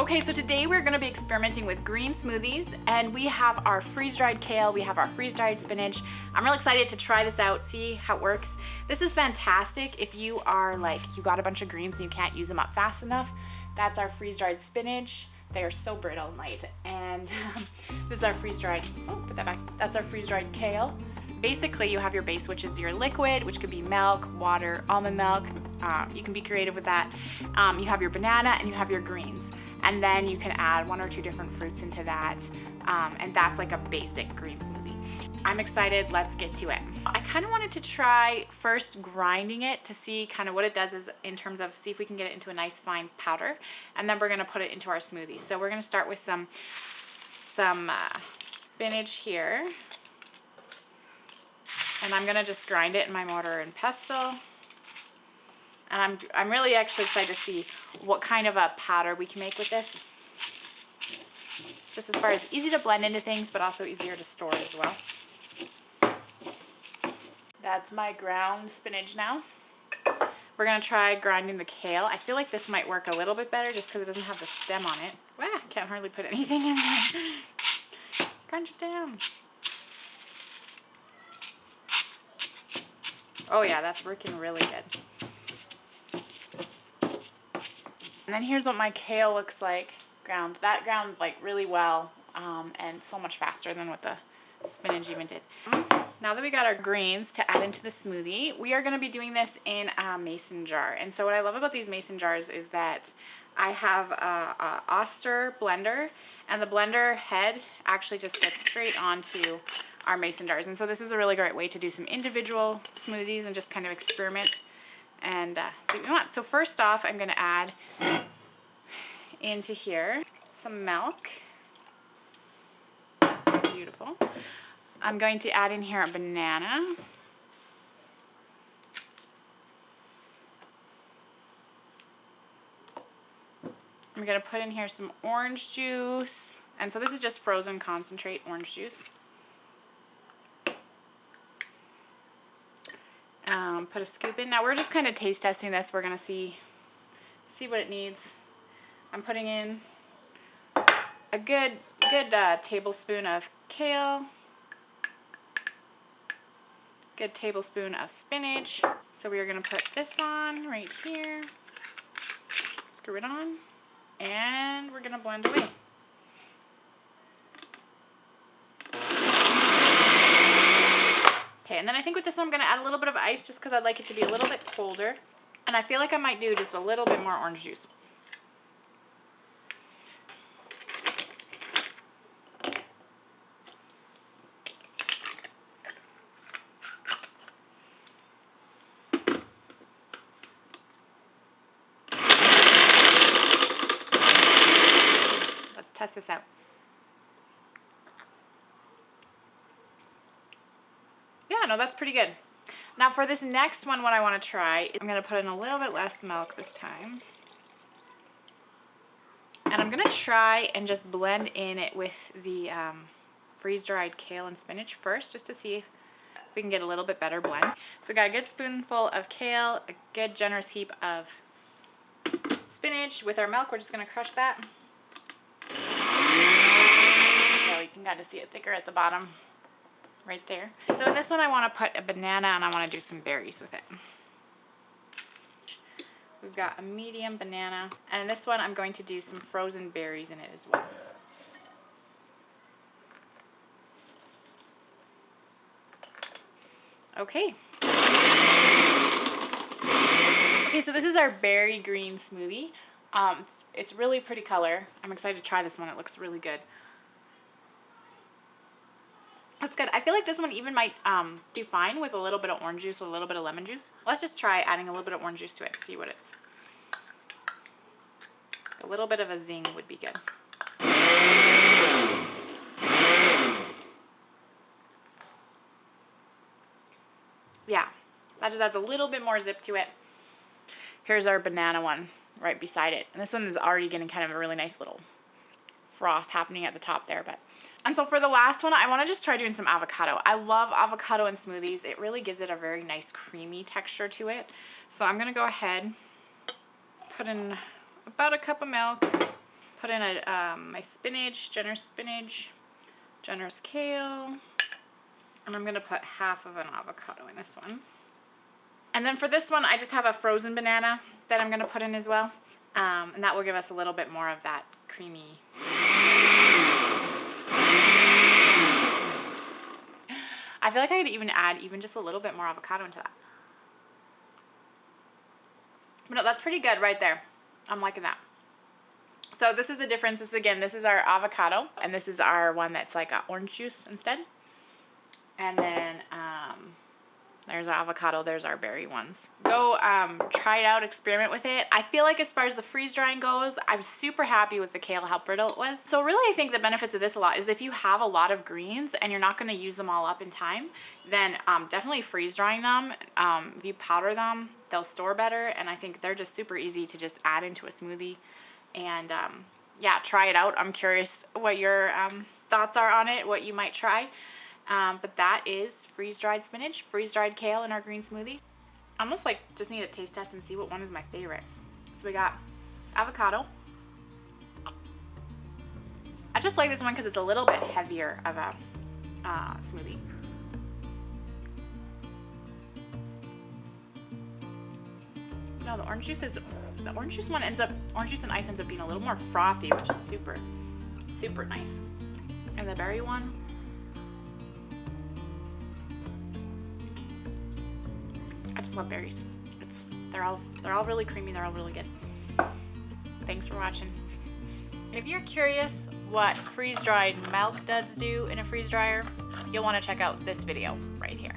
Okay, so today we're gonna be experimenting with green smoothies, and we have our freeze-dried kale, we have our freeze-dried spinach. I'm real excited to try this out, see how it works. This is fantastic if you are like, you got a bunch of greens and you can't use them up fast enough. That's our freeze-dried spinach. They are so brittle and light. And this is our freeze-dried, oh, put that back. That's our freeze-dried kale. Basically, you have your base, which is your liquid, which could be milk, water, almond milk. You can be creative with that. You have your banana and you have your greens. And then you can add 1 or 2 different fruits into that. And that's like a basic green smoothie. I'm excited, let's get to it. I kind of wanted to try first grinding it to see kind of what it does is in terms of see if we can get it into a nice fine powder. And then we're gonna put it into our smoothie. So we're gonna start with some spinach here. And I'm gonna just grind it in my mortar and pestle. And I'm really actually excited to see what kind of a powder we can make with this. Just as far as easy to blend into things, but also easier to store as well. That's my ground spinach now. We're gonna try grinding the kale. I feel like this might work a little bit better just because it doesn't have the stem on it. Wow, can't hardly put anything in there. Crunch it down. Oh yeah, that's working really good. And then here's what my kale looks like ground. That ground like really well and so much faster than what the spinach even did. Now that we got our greens to add into the smoothie, we are going to be doing this in a mason jar. And so what I love about these mason jars is that I have a Oster blender, and the blender head actually just gets straight onto our mason jars. And so this is a really great way to do some individual smoothies and just kind of experiment and see what we want. So first off, I'm going to add into here some milk. Beautiful. I'm going to add in here a banana. I'm going to put in here some orange juice. And so this is just frozen concentrate orange juice. Put a scoop in. Now we're just kind of taste testing this. We're going to see what it needs. I'm putting in a good tablespoon of kale. Good tablespoon of spinach. So we are going to put this on right here. Screw it on. And we're going to blend away. Okay, and then I think with this one I'm going to add a little bit of ice just because I'd like it to be a little bit colder. And I feel like I might do just a little bit more orange juice. Let's test this out. Yeah, no, that's pretty good. Now for this next one, what I want to try, I'm going to put in a little bit less milk this time. And I'm going to try and just blend in it with the freeze-dried kale and spinach first, just to see if we can get a little bit better blends. So got a good spoonful of kale, a good generous heap of spinach. With our milk, we're just going to crush that. So you can kind of see it thicker at the bottom. Right there. So in this one I want to put a banana and I want to do some berries with it. We've got a medium banana, and in this one I'm going to do some frozen berries in it as well. Okay. Okay, so this is our berry green smoothie. It's really pretty color. I'm excited to try this one. It looks really good. That's good. I feel like this one even might do fine with a little bit of orange juice or a little bit of lemon juice. Let's just try adding a little bit of orange juice to it, see what it's. A little bit of a zing would be good. Yeah, that just adds a little bit more zip to it. Here's our banana one right beside it. And this one is already getting kind of a really nice little froth happening at the top there, but. And so for the last one, I want to just try doing some avocado. I love avocado in smoothies. It really gives it a very nice creamy texture to it. So I'm going to go ahead, put in about a cup of milk, put in my spinach, generous kale, and I'm gonna put half of an avocado in this one. And then for this one, I just have a frozen banana that I'm gonna put in as well. And that will give us a little bit more of that creamy. I feel like I could even add just a little bit more avocado into that. But no, that's pretty good right there. I'm liking that. So this is the difference. This is our avocado, and this is our one that's like orange juice instead. And then there's our avocado, there's our berry ones. Go try it out, experiment with it. I feel like as far as the freeze drying goes, I was super happy with the kale, how brittle it was. So really I think the benefits of this a lot is if you have a lot of greens and you're not gonna use them all up in time, then definitely freeze drying them. If you powder them, they'll store better, and I think they're just super easy to just add into a smoothie. And yeah, try it out. I'm curious what your thoughts are on it, what you might try. But that is freeze-dried spinach, freeze-dried kale in our green smoothie. I almost like just need a taste test and see what one is my favorite. So we got avocado. I just like this one because it's a little bit heavier of a smoothie. No, the orange juice one orange juice and ice ends up being a little more frothy, which is super, super nice. And the berry one, I just love berries. They're all really creamy. They're all really good. Thanks for watching. And if you're curious what freeze-dried milk duds do in a freeze dryer, you'll want to check out this video right here.